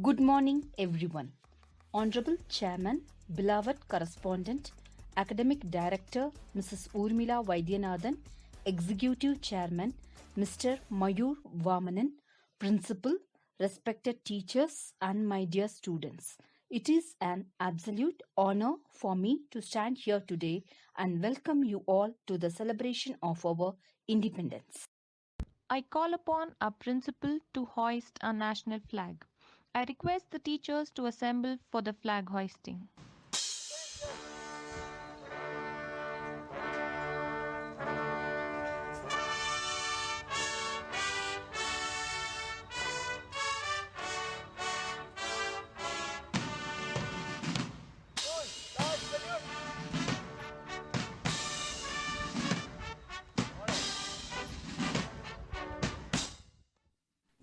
Good morning, everyone. Honorable Chairman, beloved correspondent, Academic Director Mrs. Urmila Vaidyanathan, Executive Chairman Mr. Mayur Vamanan, Principal, respected teachers, and my dear students. It is an absolute honor for me to stand here today and welcome you all to the celebration of our independence. I call upon our principal to hoist our national flag. I request the teachers to assemble for the flag hoisting.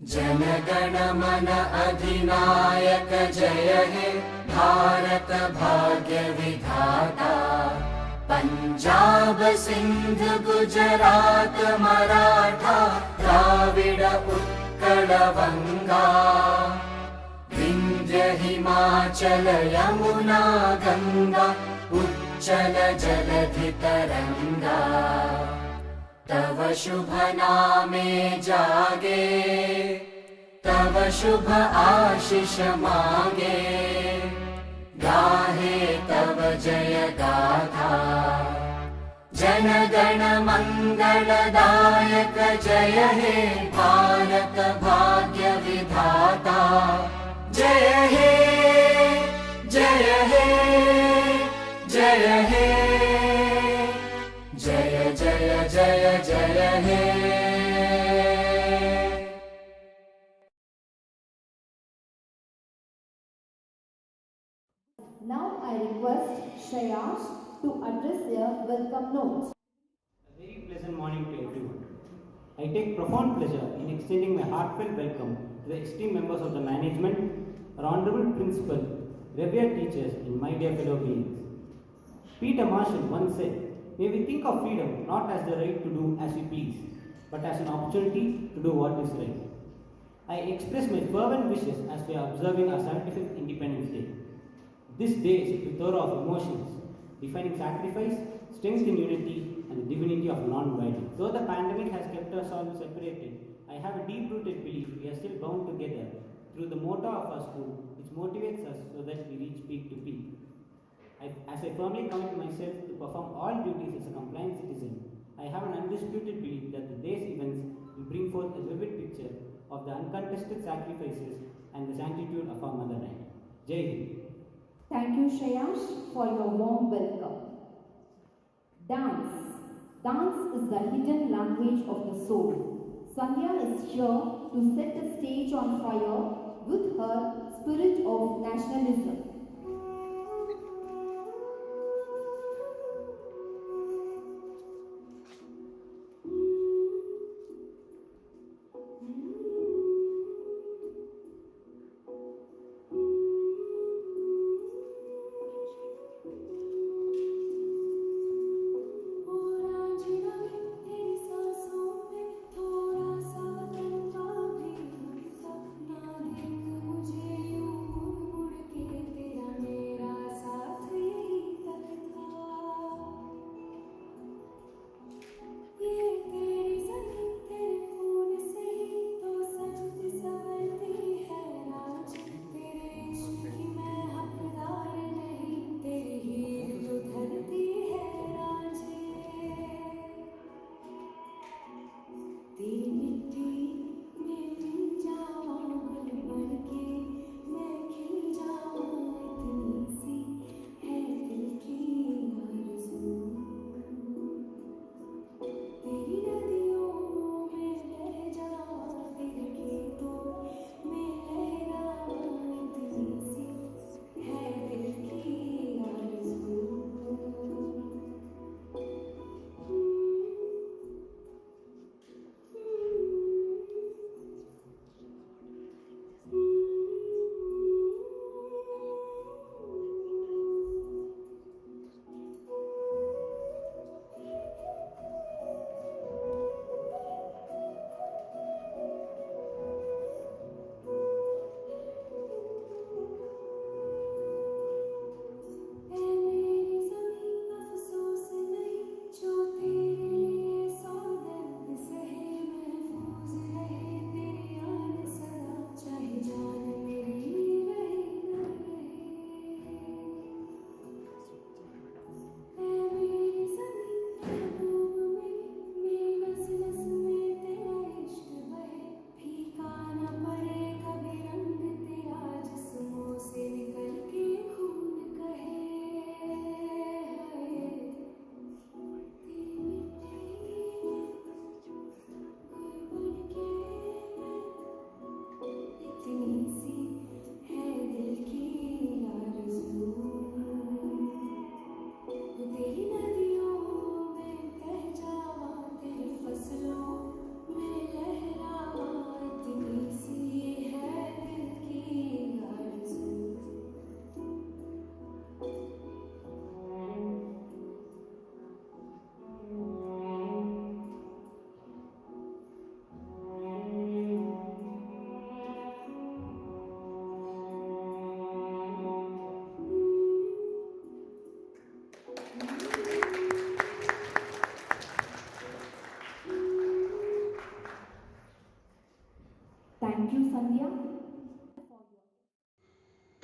जनगण मन अधिनायक जय हे भारत भाग्य विधाता। पंजाब सिंध गुजरात मराठा द्राविड उत्कल बंगा। विंध्य हिमाचल यमुना गंगा उच्चल जलधि तरंगा। तव शुभ नामे जागे तव शुभ आशीष मांगे। गाहे तव जय गाथा जनगण मंगलदायक जय हे भारत भाग्य विधाता। जय हे जय हे जय हे जय जय जय जय हे। Now I request Shreyash to address their welcome note. A very pleasant morning to everyone. I take profound pleasure in extending my heartfelt welcome to the esteemed members of the management, our honorable principal, revered teachers, and my dear fellow beings. Peter Marshall once said, "May we think of freedom not as the right to do as we please, but as an opportunity to do what is right." I express my fervent wishes as we are observing our 75th Independence Day. This day is a plethora of emotions, defining sacrifice, strength in unity, and the divinity of non-violence. Though the pandemic has kept us all separated, I have a deep-rooted belief we are still bound together through the motto of our school, which motivates us so that we reach peak to peak. As I firmly commit myself to perform all duties as a compliant citizen, I have an undisputed belief that the day's events will bring forth a vivid picture of the uncontested sacrifices and the sanctitude of our motherland. Jai Hind. Thank you, Shreyash, for your warm welcome. Dance. Dance is the hidden language of the soul. Sandhya is here to set the stage on fire with her spirit of nationalism.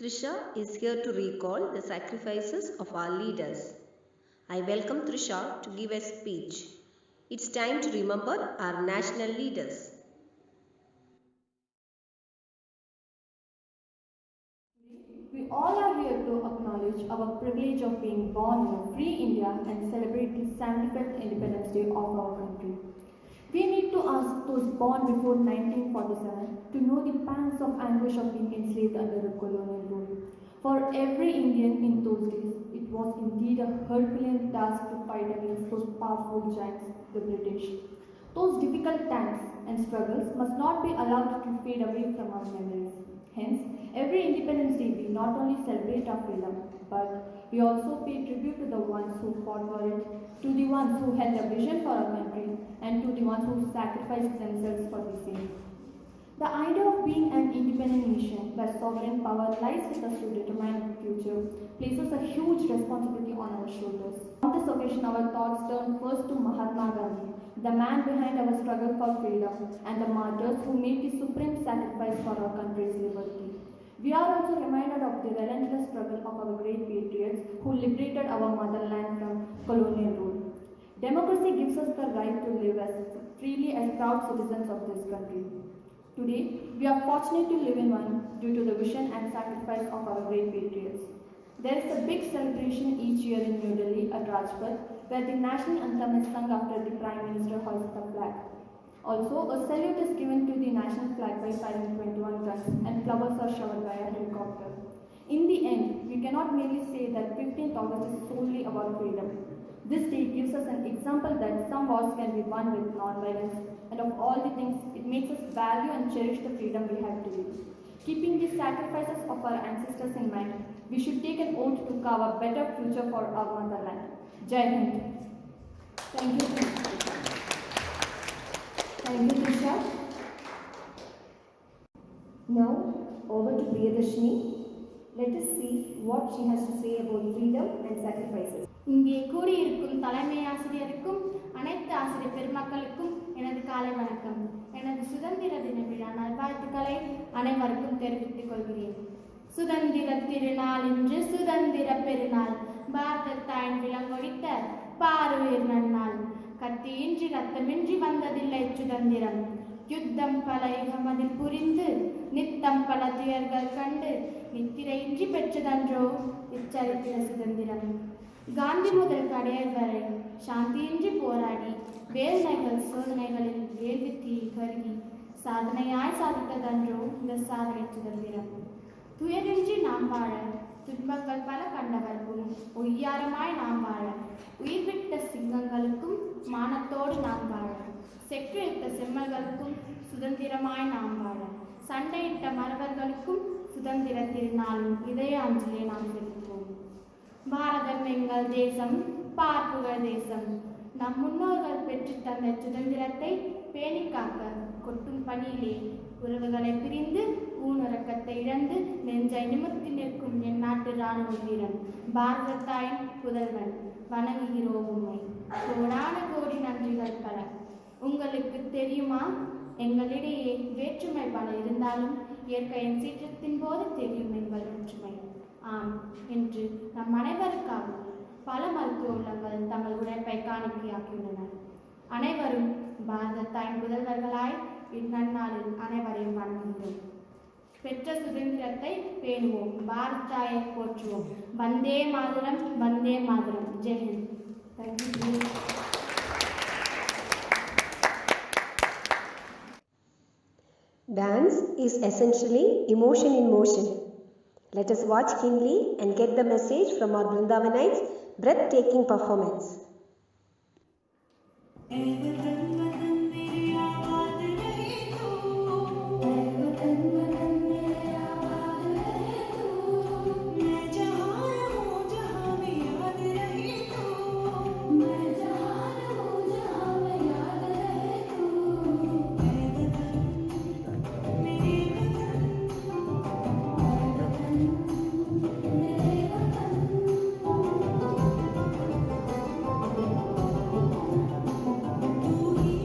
Trisha is here to recall the sacrifices of our leaders. I welcome Trisha to give a speech. It's time to remember our national leaders. We all are here to acknowledge our privilege of being born in a free India and celebrate the 75th Independence Day of our country. We need to ask those born before 1947 to know the pangs of anguish of being enslaved under a colonial rule. For every Indian in those days, it was indeed a Herculean task to fight against those powerful giants, the British. Those difficult times and struggles must not be allowed to fade away from our memories. Hence, every Independence Day we not only celebrate our freedom, but we also pay tribute to the ones who fought for it, to the ones who had a vision for our country, and to the ones who sacrificed themselves for the same. The idea of being an independent nation where sovereign power lies with us to determine the future places a huge responsibility on our shoulders. On this occasion, our thoughts turn first to Mahatma Gandhi, the man behind our struggle for freedom and the martyrs who made the supreme sacrifice for our country's liberty. We are also reminded of the relentless struggle of our great patriots who liberated our motherland from colonial rule. Democracy gives us the right to live as freely as proud citizens of this country. Today, we are fortunate to live in one due to the vision and sacrifice of our great patriots. There is a big celebration each year in New Delhi at Rajpath where the national anthem is sung after the Prime Minister hoists the flag. Also, a salute is given to the national flag by firing 21 guns and flowers are showered by a helicopter. In the end, we cannot merely say that 15th August is solely about freedom. This day gives us an example that some wars can be won with non-violence, and of all the things, it makes us value and cherish the freedom we have today. Keeping the sacrifices of our ancestors in mind, we should take an oath to carve a better future for our motherland. Jai Hind. Thank you. Thank you, Trisha. Now, over to Priyadarshini. Let us see what she has to say about freedom and sacrifices. இங்கே கூடியிருக்கும் தலைமை ஆசிரியருக்கும் அனைத்து ஆசிரியர் பெருமக்களுக்கும் எனது காலை வணக்கம். எனது சுதந்திர தின விழா நல்வாழ்த்துக்களை அனைவருக்கும் தெரிவித்துக் கொள்கிறேன். சுதந்திர திருநாள் இன்று சுதந்திர பெருநாள், பாரத தாயின் விலங்கொழித்த பாருயிர் நன்னாள். கத்தியின்றி ரத்தமின்றி வந்ததில்லை சுதந்திரம். யுத்தம் பல யுகமதில் புரிந்து நித்தம் பல துயர்கள் கண்டு நித்திரையின்றி பெற்றதன்றோ இச்சரித்திர சுதந்திரம். காந்தி முதல் கடையர் வரை சாந்தியின்றி போராடி வேதனைகள் சோதனைகளில் வேள்வித்தீயில் கருகி சாதனையாய் சாதித்ததன்றோ இந்த சாதனை சுதந்திரம். துயரின்றி நாம் வாழ துன்பங்கள் பல கண்டவர்க்கும் ஒய்யாரமாய் நாம் வாழ, உயிர்விட்ட சிங்கங்களுக்கும் மானத்தோடு நாம் வாழ, செக்கிழித்த செம்மல்களுக்கும் சுதந்திரமாய் நாம் வாழ, சண்டையிட்ட மறவர்களுக்கும் சுதந்திர திருநாளின் இதய அஞ்சலியை நாம் செலுத்துவோம். பாரதம் எங்கள் தேசம், பார்ப்புகள் தேசம். நம் முன்னோர்கள் பெற்று தந்த சுதந்திரத்தை பேணி காக்க கொட்டும் பணியிலே உறவுகளை பிரிந்து ஊனுறக்கத்தை இழந்து நெஞ்சை நிமிர்த்தி நிற்கும் என் நாட்டு இராணுவ வீரன், பாரத தாயின் புதல்வன், வணங்குகிறோம் உண்மை. கோடான கோடி நன்றிகள் பல. உங்களுக்கு தெரியுமா, எங்களிடையே வேற்றுமை பல இருந்தாலும் இயற்கையின் சீற்றத்தின் போது தெரியும் எங்கள் ஒற்றுமை. ஆம், என்று நம் அனைவருக்காகவும் பல மருத்துவ உள்ளங்கள் தங்கள் உழைப்பை காணிக்கையாக்கியுள்ளனர். அனைவரும் பாரத தாயின் புதல்வர்களாய் இந்நன்னாளில் அனைவரையும் வணங்குகிறோம். பெற்ற சுதந்திரத்தை பேணுவோம், பாரத தாயை போற்றுவோம். Vande Mataram, Vande Mataram. Jai Hind. Thank you. Dance is essentially emotion in motion. Let us watch keenly and get the message from our Vrindavanites' breathtaking performance. तू ही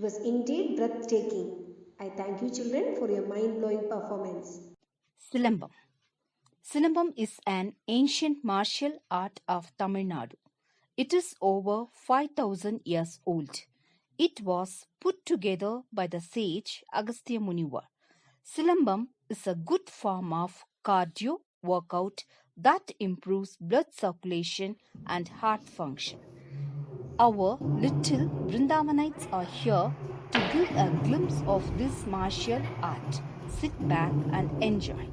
was indeed breathtaking. I thank you, children, for your mind-blowing performance. Silambam. Silambam is an ancient martial art of Tamil Nadu. It is over 5,000 years old. It was put together by the sage Agastya Munivar. Silambam is a good form of cardio workout that improves blood circulation and heart function. Our little Vrindavanites are here to give a glimpse of this martial art. Sit back and enjoy.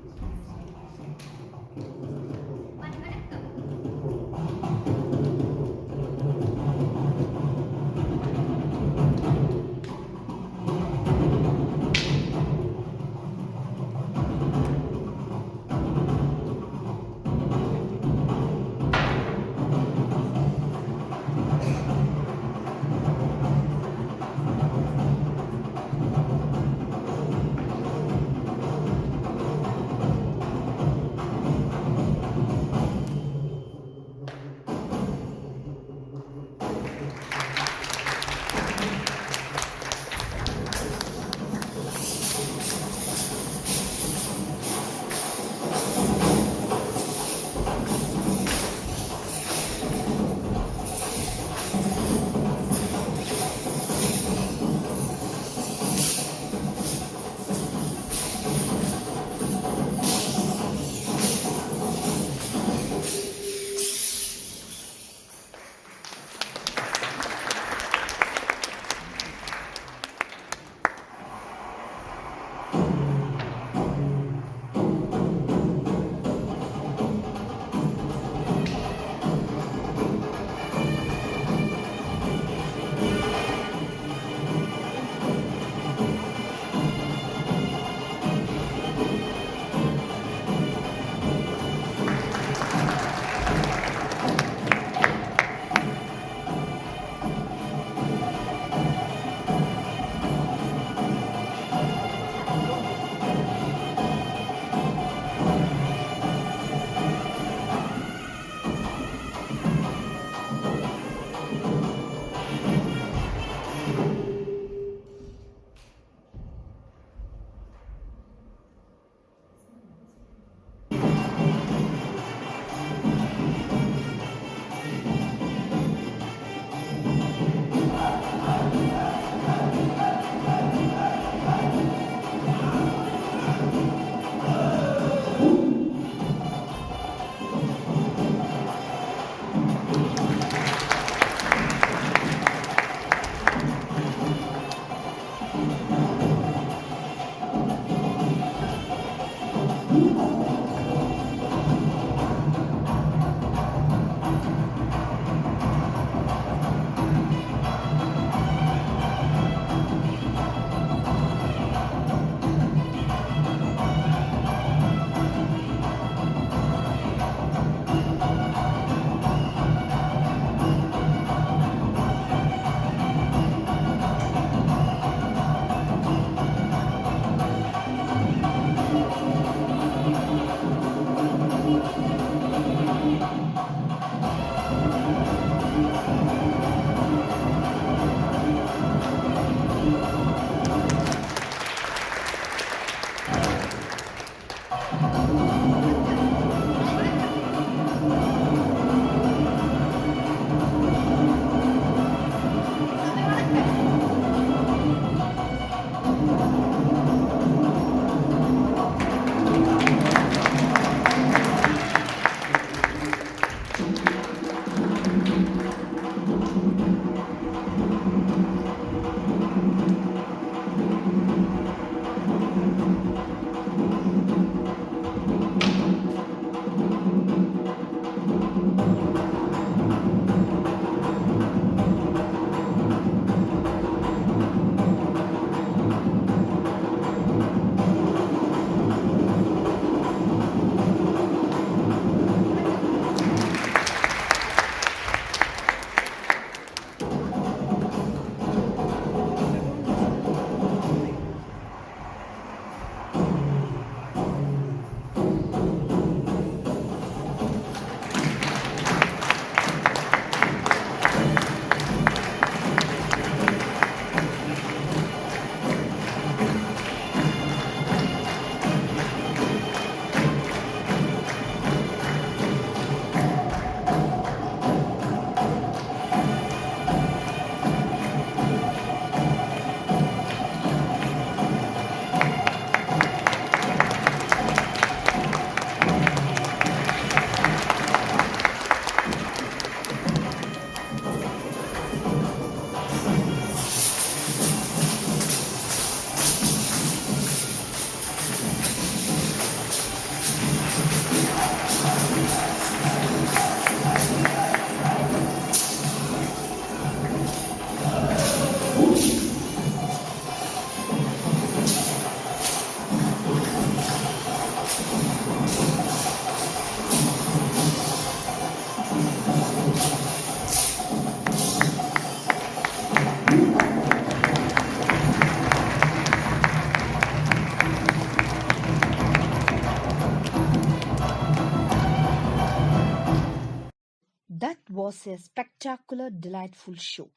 was a spectacular, delightful show.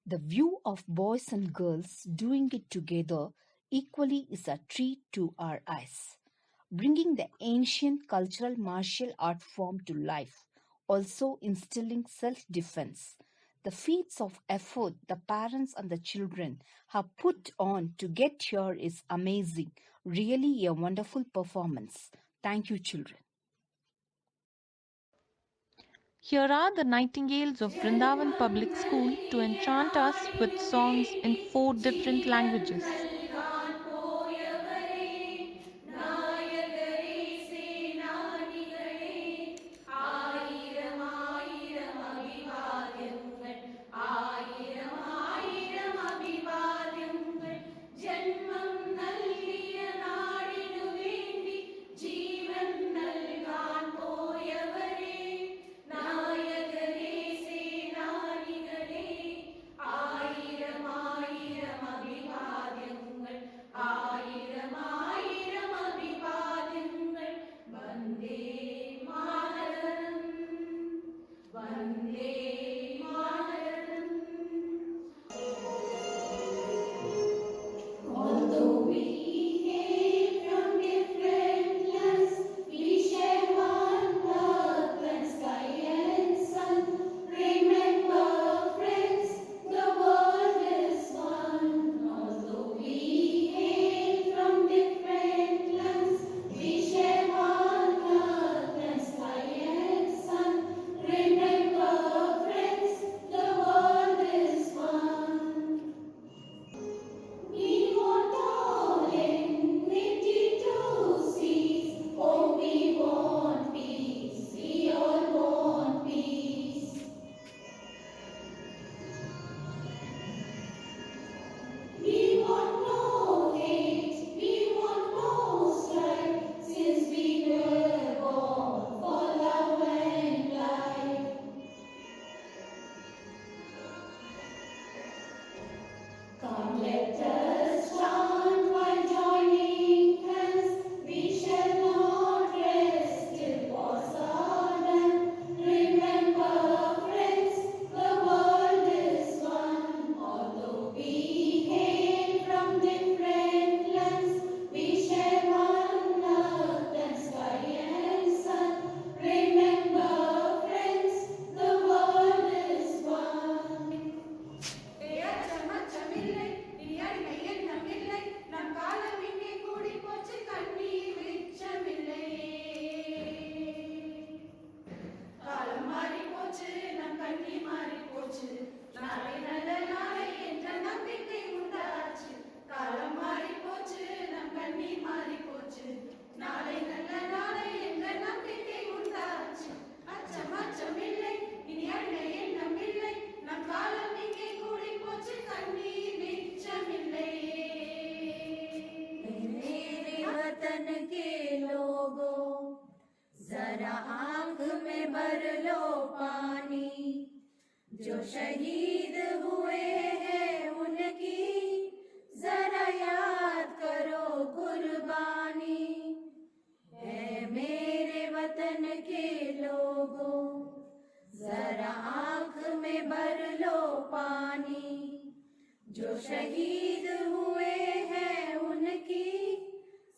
The view of boys and girls doing it together equally is a treat to our eyes, bringing the ancient cultural martial art form to life, also instilling self defense. The feats of effort the parents and the children have put on to get here is amazing. Really a wonderful performance. Thank you, children. Here are the nightingales of Vrindavan Public School to enchant us with songs in 4 different languages. നൽകാൻ പോയവരെ നായകരെ സേനാനികളെ ആയിരം ആയിരം അഭിവാദ്യങ്ങൾ ആയിരം ആയിരം അഭിവാദ്യങ്ങൾ ജന്മം നൽകിയ നാടിനു വേണ്ടി ജീവൻ നൽകാൻ പോയവരെ നായകരെ സേനാനികളെ ആയിരം ആയിരം അഭിവാദ്യങ്ങൾ ആയിരം ആയിരം അഭിവാദ്യങ്ങൾ Vande Mataram Vande Mataram. Although we came from different lands, we share one earth and sky and sun. Remember, friends, the world is one. Although we came from different lands, we share one earth and sky and sun. Remember, friends, the world is one. We want all enmity to cease. Oh, we want peace. We all want peace. We want no hate. We want no strife. Since we were born for love and life. Come, let us chant while joining hands. We shall not rest till wars are done. Remember, friends, the world is one. Although we came from different lands, we share one earth and sky and sun. Remember, friends, the world is one. அச்சமில்லை இனி அடிமை எண்ணமில்லை நம் காலம் இங்கே கூடி போச்சு கண்ணீர் மிச்சமில்லை காலம் மாறி போச்சு நம் கண்ணீர் மாறி போச்சு நாளை நல்ல நாளை என்ற நம்பிக்கை உண்டாச்சு காலம் மாறி போச்சு நம் கண்ணீர் மாறி போச்சு நாளை நல்ல நாளை என்ற நம்பிக்கை உண்டாச்சு அச்சம் அச்சமில்லை இனி அடிமை எண்ணமில்லை நம் காலம் இங்கே கூடி போச்சு கண்ணீர் மிச்சமில்லை मेरे वतन के लोगों जरा आंख में भर लो पानी जो शहीद हुए हैं उनकी जरा याद करो कुर्बानी है मेरे वतन के लोगों जरा आंख में भर लो पानी जो शहीद हुए हैं उनकी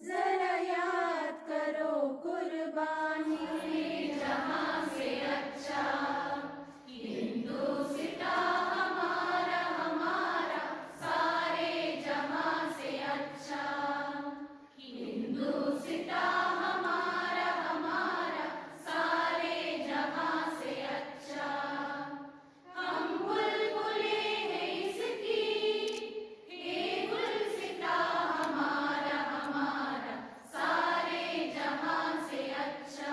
जरा याद करो कुर्बानी जहां से अच्छा हिंदुस्तां हमारा हमारा सारे जहां से अच्छा हिंदुस्तां हमारा हमारा सारे जहां से अच्छा हम बुलबुले हैं इसकी हे गुलसिता हमारा हमारा सारे जहां से अच्छा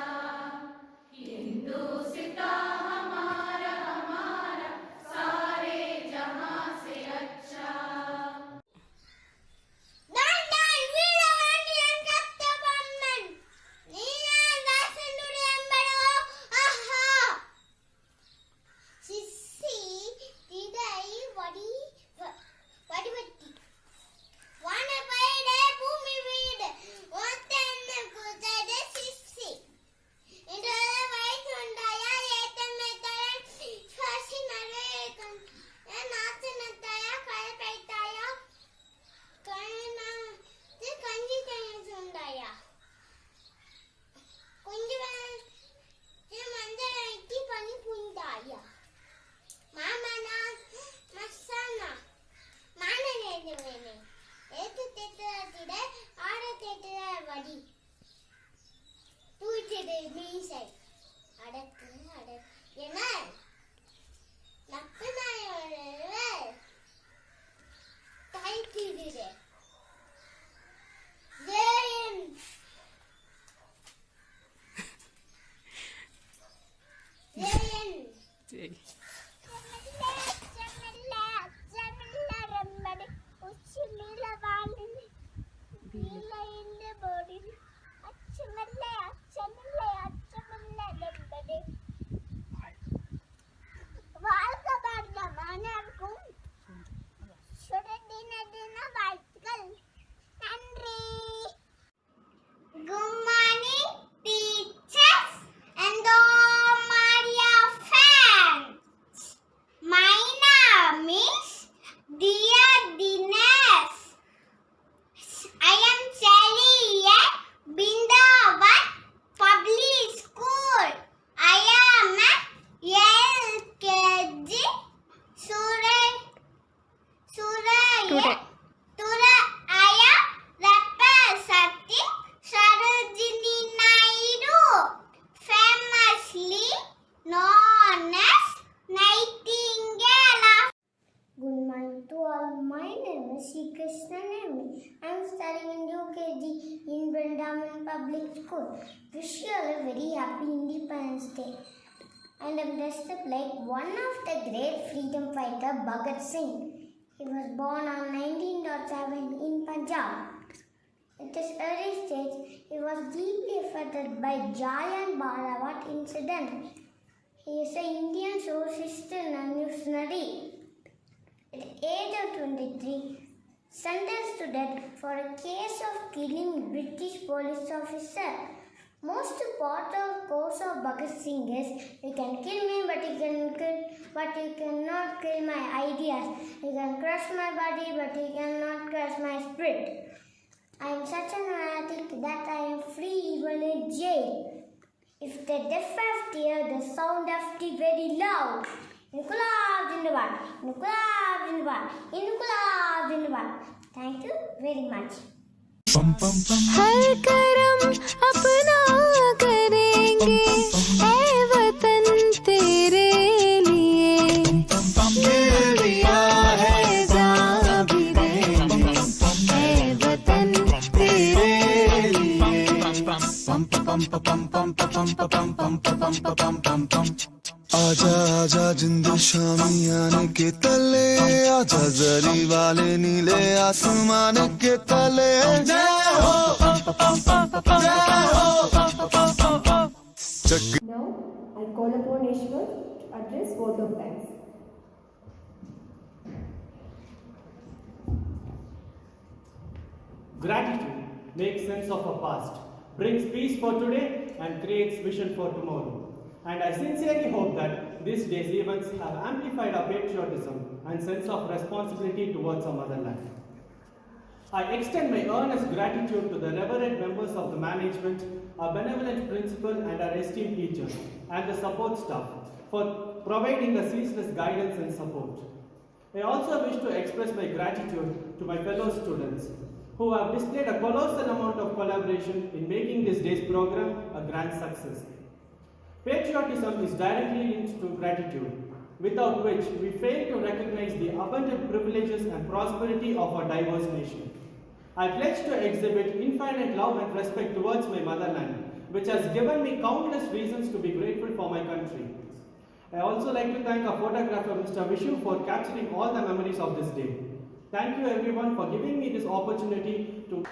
Good morning, teachers and all my fans. My name is Dia Dinesh. I am studying at Bindavat Public School. I am at LKG Suraya. I am representing Sarojini Naidu, famously known as Nightingale. Good morning to all. My name is Sri Krishna Nemi. I am studying in UKG in Vrindavan Public School. Wish you all a very happy Independence Day. And I am dressed up like one of the great freedom fighter Bhagat Singh. He was born on 1907 in Punjab. At his early stage, he was deeply affected by Jallianwala Bagh incident. He is an Indian socialist and revolutionary. At the age of 23, sentenced to death for a case of killing British police officer. Most important cause of Bhagat Singh is, you can kill me, but you cannot kill my ideas. You can crush my body, but you cannot crush my spirit. I am such an fanatic that I am free even in jail. If the deaf have to hear the sound of the very loud. Inqilab Zindabad, Inqilab Zindabad, Inqilab Zindabad. Thank you very much. हर करम अपना करेंगे ऐ वतन तेरे लिए दिया है जान भी देंगे ऐ वतन तेरे लिए आजा आजा जिंद शामियाने के तले आजा जरी वाले नीले आसमान के तले जय हो Now, I call upon Ishwar to address vote of thanks. Gratitude makes sense of our past, brings peace for today and creates vision for tomorrow. And I sincerely hope that this day's events have amplified our patriotism and sense of responsibility towards our motherland. I extend my earnest gratitude to the reverend members of the management, our benevolent principal and our esteemed teachers, and the support staff for providing a ceaseless guidance and support. I also wish to express my gratitude to my fellow students who have displayed a colossal amount of collaboration in making this day's program a grand success. Patriotism is directly linked to gratitude, without which we fail to recognize the abundant privileges and prosperity of our diverse nation. I pledge to exhibit infinite love and respect towards my motherland, which has given me countless reasons to be grateful for my country. I also like to thank our photographer, Mr. Vishu, for capturing all the memories of this day. Thank you everyone for giving me this opportunity to